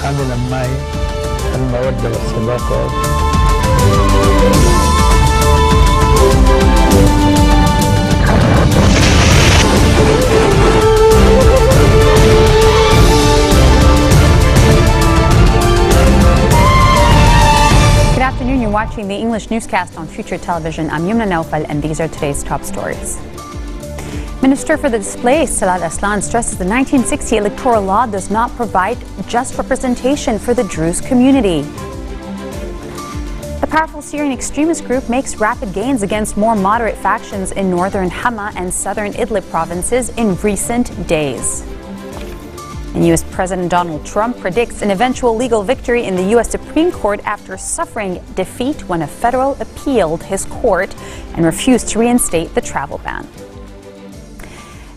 حاملا معي المودة والصداقة. Good afternoon, you're watching the English newscast on Future Television. I'm Yumna Naufal and these are today's top stories. Minister for the Displaced, Salah Aslan, stresses the 1960 electoral law does not provide just representation for the Druze community. The powerful Syrian extremist group makes rapid gains against more moderate factions in northern Hama and southern Idlib provinces in recent days. And U.S. President Donald Trump predicts an eventual legal victory in the U.S. Supreme Court after suffering defeat when a federal appealed his court and refused to reinstate the travel ban.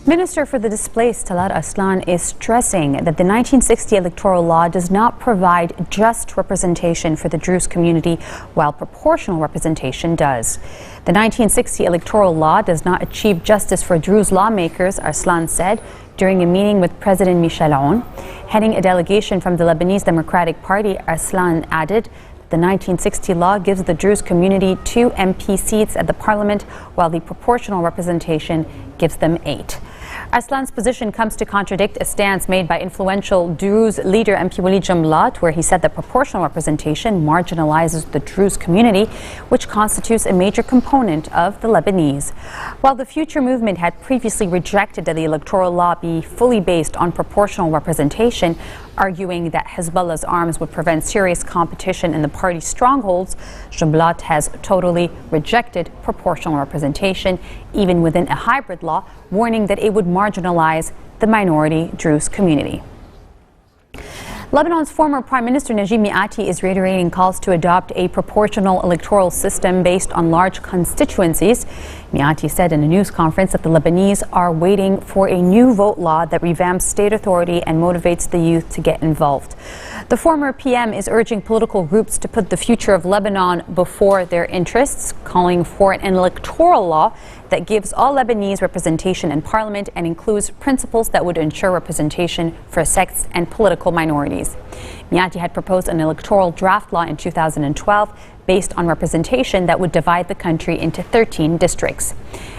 Minister for the Displaced, Salah Aslan, is stressing that the 1960 electoral law does not provide just representation for the Druze community, while proportional representation does. The 1960 electoral law does not achieve justice for Druze lawmakers, Aslan said during a meeting with President Michel Aoun. Heading a delegation from the Lebanese Democratic Party, Aslan added the 1960 law gives the Druze community 2 MP seats at the parliament, while the proportional representation gives them 8. Aslan's position comes to contradict a stance made by influential Druze leader MP Walid Jumblat, where he said that proportional representation marginalizes the Druze community, which constitutes a major component of the Lebanese. While the Future movement had previously rejected that the electoral law be fully based on proportional representation, arguing that Hezbollah's arms would prevent serious competition in the party's strongholds, Jumblat has totally rejected proportional representation, even within a hybrid law, warning that it would marginalize the minority Druze community. Lebanon's former Prime Minister Najib Mikati is reiterating calls to adopt a proportional electoral system based on large constituencies. Mikati said in a news conference that the Lebanese are waiting for a new vote law that revamps state authority and motivates the youth to get involved. The former PM is urging political groups to put the future of Lebanon before their interests, calling for an electoral law that gives all Lebanese representation in parliament and includes principles that would ensure representation for sects and political minorities. Mikati had proposed an electoral draft law in 2012 based on representation that would divide the country into 13 districts.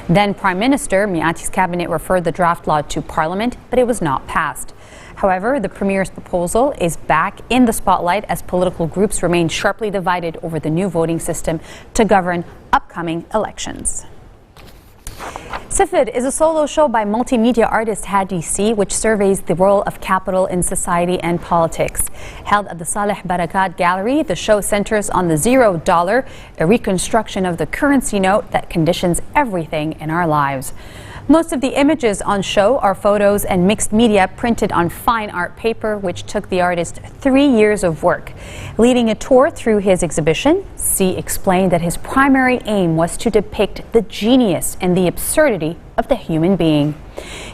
Then Prime Minister Mikati's cabinet referred the draft law to parliament, but it was not passed. However, the Premier's proposal is back in the spotlight as political groups remain sharply divided over the new voting system to govern upcoming elections. Sifid is a solo show by multimedia artist Hadi C, which surveys the role of capital in society and politics. Held at the Saleh Barakat Gallery, the show centers on the $0, a reconstruction of the currency note that conditions everything in our lives. Most of the images on show are photos and mixed media printed on fine art paper, which took the artist 3 years of work. Leading a tour through his exhibition, C explained that his primary aim was to depict the genius and the absurdity of the human being.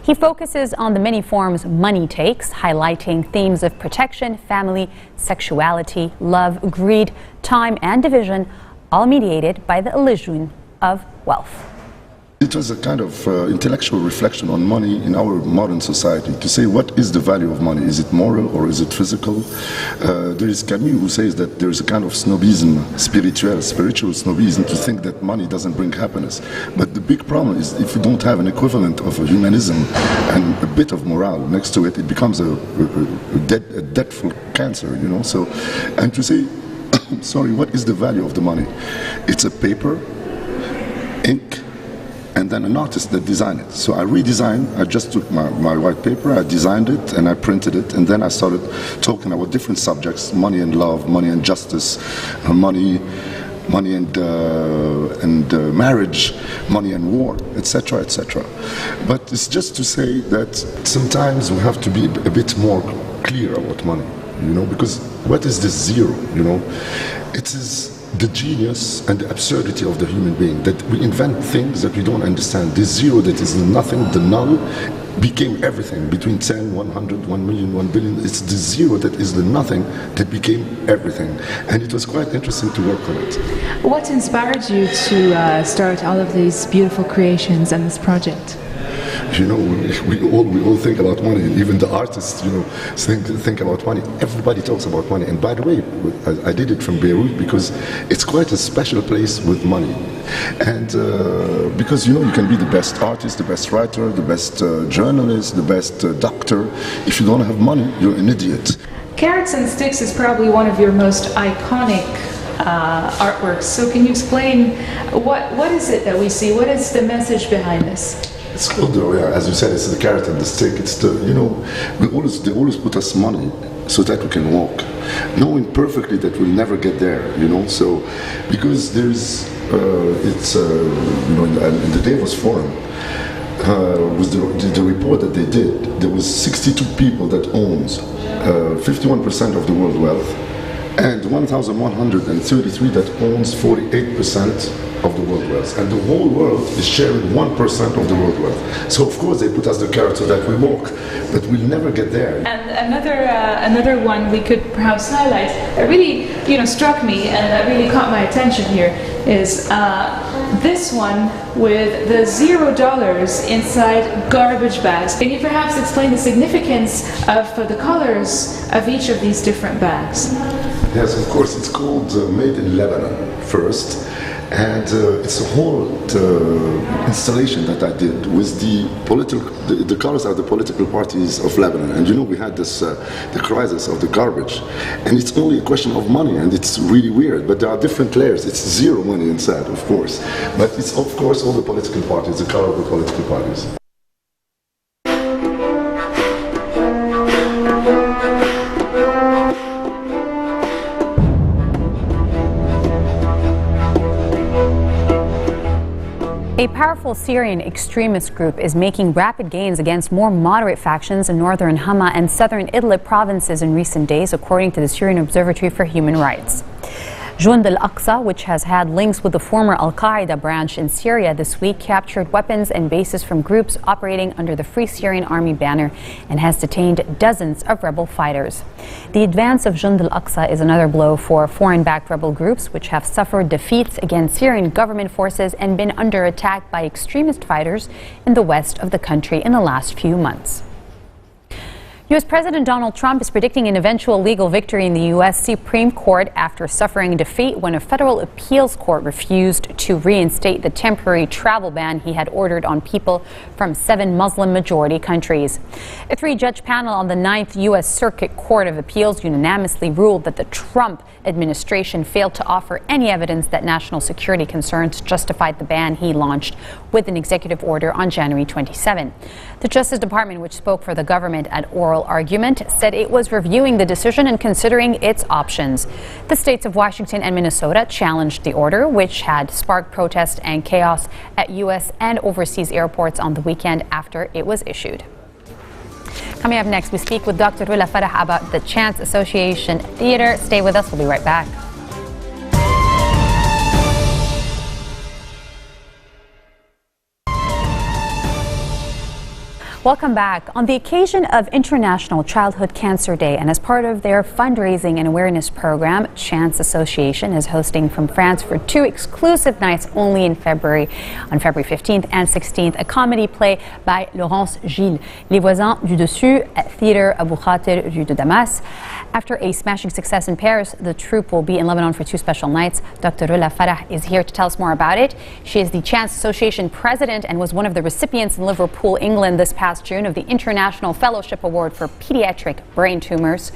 He focuses on the many forms money takes, highlighting themes of protection, family, sexuality, love, greed, time, and division, all mediated by the illusion of wealth. It was a kind of intellectual reflection on money in our modern society, to say what is the value of money? Is it moral or is it physical? There is Camus who says that there is a kind of snobism, spiritual snobism, to think that money doesn't bring happiness. But the big problem is if you don't have an equivalent of a humanism and a bit of morale next to it, it becomes a deathful cancer, you know. So, and to say, sorry, what is the value of the money? It's a paper, ink, and then an artist that designed it. So I redesigned, I just took my white paper, I designed it and I printed it, and then I started talking about different subjects: money and love, money and justice, money and marriage, money and war, etc., etc. But it's just to say that sometimes we have to be a bit more clear about money, you know, because what is this zero, you know? It is the genius and the absurdity of the human being, that we invent things that we don't understand. This zero that is nothing, the null, became everything. Between 10, 100, 1 million, 1 billion, it's the zero that is the nothing that became everything. And it was quite interesting to work on it. What inspired you to start all of these beautiful creations and this project? We all think about money, and even the artists, think about money. Everybody talks about money. And by the way, I did it from Beirut because it's quite a special place with money. And because, you can be the best artist, the best writer, the best journalist, the best doctor. If you don't have money, you're an idiot. Carrots and Sticks is probably one of your most iconic artworks. So can you explain what is it that we see? What is the message behind this? It's called, as you said, it's the carrot and the stick. It's the, they always put us money so that we can walk, knowing perfectly that we'll never get there, So, because there's, in the Davos Forum, was the report that they did, there was 62 people that owns 51% of the world wealth, and 1,133 that owns 48% of the world wealth, and the whole world is sharing 1% of the world wealth. So of course they put us the carrot so that we walk, but we'll never get there. And another one we could perhaps highlight that really struck me and that really caught my attention here is this one with the $0 inside garbage bags. Can you perhaps explain the significance of the colors of each of these different bags? Yes, of course. It's called Made in Lebanon first. And it's a whole installation that I did with the colors are the political parties of Lebanon. And we had this, the crisis of the garbage. And it's only a question of money, and it's really weird. But there are different layers. It's zero money inside, of course. But it's, of course, all the political parties, the color of the political parties. A powerful Syrian extremist group is making rapid gains against more moderate factions in northern Hama and southern Idlib provinces in recent days, according to the Syrian Observatory for Human Rights. Jund al-Aqsa, which has had links with the former al-Qaeda branch in Syria this week, captured weapons and bases from groups operating under the Free Syrian Army banner and has detained dozens of rebel fighters. The advance of Jund al-Aqsa is another blow for foreign-backed rebel groups, which have suffered defeats against Syrian government forces and been under attack by extremist fighters in the west of the country in the last few months. U.S. President Donald Trump is predicting an eventual legal victory in the U.S. Supreme Court after suffering defeat when a federal appeals court refused to reinstate the temporary travel ban he had ordered on people from 7 Muslim-majority countries. A 3-judge panel on the 9th U.S. Circuit Court of Appeals unanimously ruled that the Trump administration failed to offer any evidence that national security concerns justified the ban he launched with an executive order on January 27. The Justice Department, which spoke for the government at oral argument, said it was reviewing the decision and considering its options. The states of Washington and Minnesota challenged the order, which had sparked protests and chaos at U.S. and overseas airports on the weekend after it was issued. Coming up next, we speak with Dr. Rula Farah about the Chance Association Theater. Stay with us. We'll be right back. Welcome back. On the occasion of International Childhood Cancer Day and as part of their fundraising and awareness program, Chance Association is hosting from France for 2 exclusive nights only in February, on February 15th and 16th, a comedy play by Laurence Gilles, Les Voisins du Dessus at Theater Abou Khatir, Rue de Damas. After a smashing success in Paris, the troupe will be in Lebanon for 2 special nights. Dr. Rula Farah is here to tell us more about it. She is the Chance Association president and was one of the recipients in Liverpool, England this past June of the International Fellowship Award for Pediatric Brain Tumors.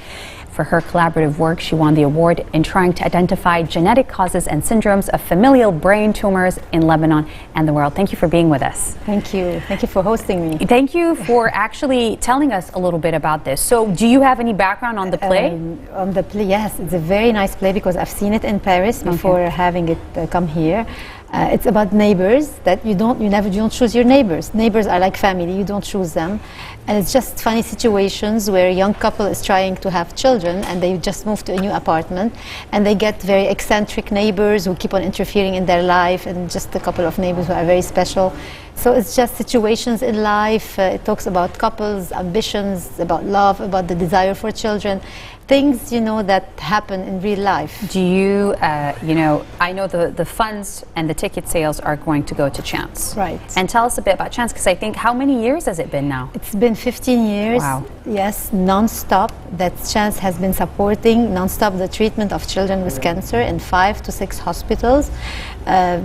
For her collaborative work, she won the award in trying to identify genetic causes and syndromes of familial brain tumors in Lebanon and the world. Thank you for being with us. Thank you. Thank you for hosting me. Thank you for actually telling us a little bit about this. So do you have any background on the play? On the play, yes. It's a very nice play because I've seen it in Paris before having it come here. It's about neighbors that you don't choose your neighbors. Neighbors are like family, you don't choose them. And it's just funny situations where a young couple is trying to have children and they just moved to a new apartment and they get very eccentric neighbors who keep on interfering in their life, and just a couple of neighbors who are very special. So it's just situations in life. It talks about couples, ambitions, about love, about the desire for children, things, you know, that happen in real life. Do you, you know, I know the funds and the ticket sales are going to go to Chance. Right. And tell us a bit about Chance, because I think, how many years has it been now? It's been 15 years. Wow. Yes, non-stop. That Chance has been supporting non-stop the treatment of children with cancer in 5 to 6 hospitals.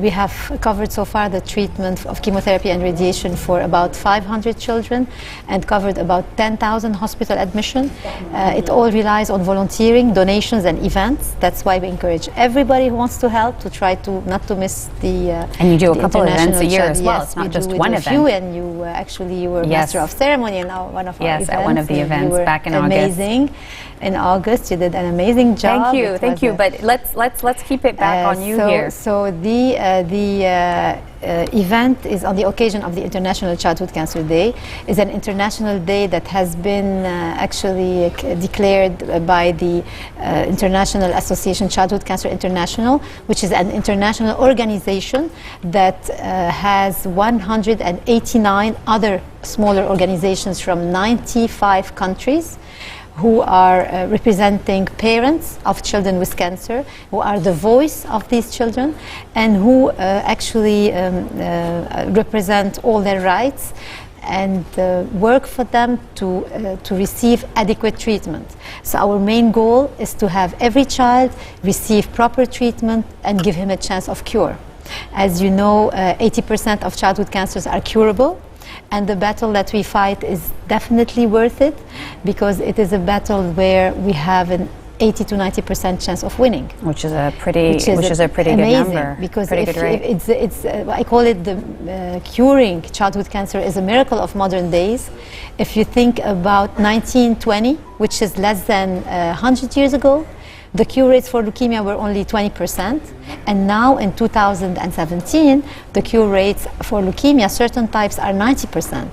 We have covered so far the treatment of chemotherapy and radiation for about 500 children and covered about 10,000 hospital admissions. It all relies on volunteering, donations and events. That's why we encourage everybody who wants to help to try to not to miss the and you do a couple of events a year as well. Yes, it's not just we one do event. A few, and you actually you were master of ceremony in one of our events. Yes, at one of the events back in amazing. August. In August, you did an amazing job. Thank you. But let's keep it back on you here. So the event is on the occasion of the International Childhood Cancer Day. It's an international day that has been actually declared by the International Association Childhood Cancer International, which is an international organization that has 189 other smaller organizations from 95 countries who are representing parents of children with cancer, who are the voice of these children, and who actually represent all their rights and work for them to receive adequate treatment. So our main goal is to have every child receive proper treatment and give him a chance of cure. As you know, 80% of childhood cancers are curable. And the battle that we fight is definitely worth it, because it is a battle where we have an 80 to 90% chance of winning, which is a pretty good number. Because I call it the curing childhood cancer is a miracle of modern days. If you think about 1920, which is less than 100 years ago, the cure rates for leukemia were only 20%, and now in 2017, the cure rates for leukemia, certain types, are 90%.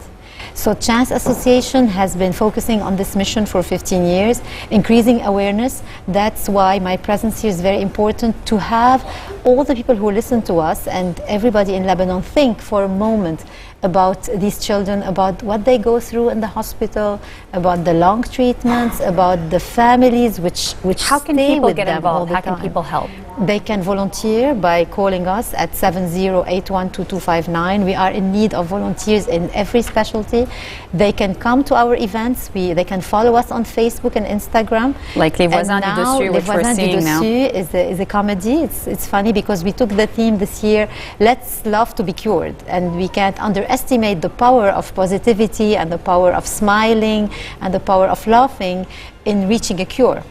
So Chance Association has been focusing on this mission for 15 years, increasing awareness. That's why my presence here is very important, to have all the people who listen to us and everybody in Lebanon think for a moment about these children, about what they go through in the hospital, about the long treatments, about the families which How can stay people with get them all involved? the How can time. people help? They can volunteer by calling us at 70812259. We are in need of volunteers in every specialty. They can come to our events. They can follow us on Facebook and Instagram. Like Les Voisins du Dessus, which we're seeing now. Is a comedy. It's funny because we took the theme this year, let's love to be cured. And we can't underestimate the power of positivity and the power of smiling and the power of laughing in reaching a cure.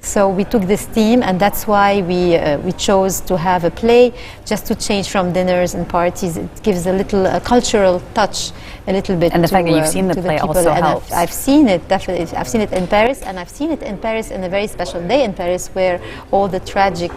So we took this theme, and that's why we chose to have a play, just to change from dinners and parties. It gives a little cultural touch, a little bit. And the fact that you've seen the play also helps. I've seen it, definitely. I've seen it in Paris, and I've seen it in Paris in a very special day in Paris where all the tragic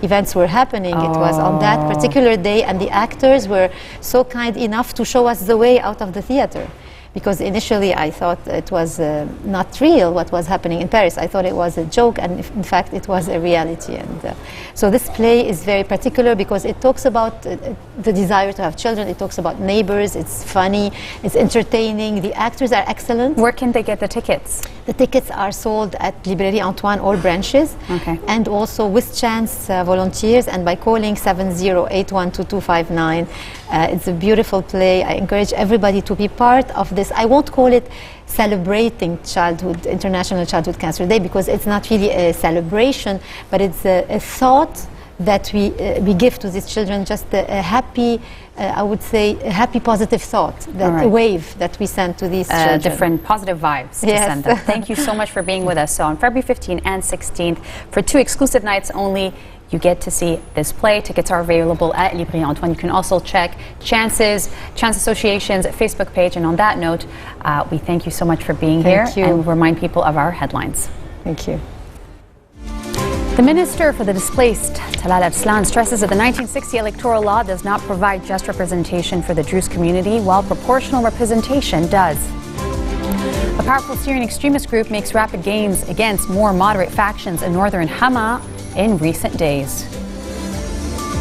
events were happening. It was on that particular day, and the actors were so kind enough to show us the way out of the theater. Because initially I thought it was not real what was happening in Paris. I thought it was a joke, and in fact it was a reality. And so this play is very particular because it talks about the desire to have children. It talks about neighbors. It's funny. It's entertaining. The actors are excellent. Where can they get the tickets? The tickets are sold at Librairie Antoine, all branches. Okay. And also with Chance volunteers, and by calling 70812259. It's a beautiful play. I encourage everybody to be part of this. I won't call it celebrating International Childhood Cancer Day, because it's not really a celebration, but it's a thought that we give to these children, just a happy, I would say, a happy positive thought, that a wave that we send to these children. Different positive vibes to send them. Thank you so much for being with us. So on February 15th and 16th, for 2 exclusive nights only, you get to see this play. Tickets are available at Librairie Antoine. You can also check Chance Association's Facebook page. And on that note, we thank you so much for being here. And remind people of our headlines. Thank you. The Minister for the Displaced, Talal Abslan, stresses that the 1960 electoral law does not provide just representation for the Druze community, while proportional representation does. A powerful Syrian extremist group makes rapid gains against more moderate factions in northern Hama in recent days.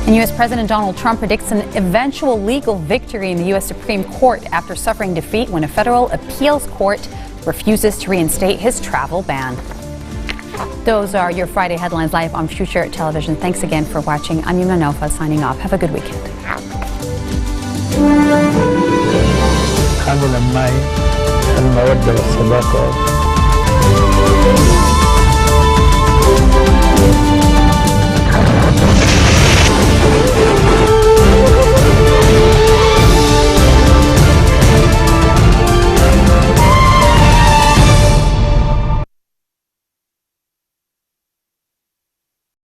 And U.S. President Donald Trump predicts an eventual legal victory in the U.S. Supreme Court after suffering defeat when a federal appeals court refuses to reinstate his travel ban. Those are your Friday headlines live on Future Television. Thanks again for watching. I'm Yumna Naufal signing off. Have a good weekend. حاملا معي المودة والصداقة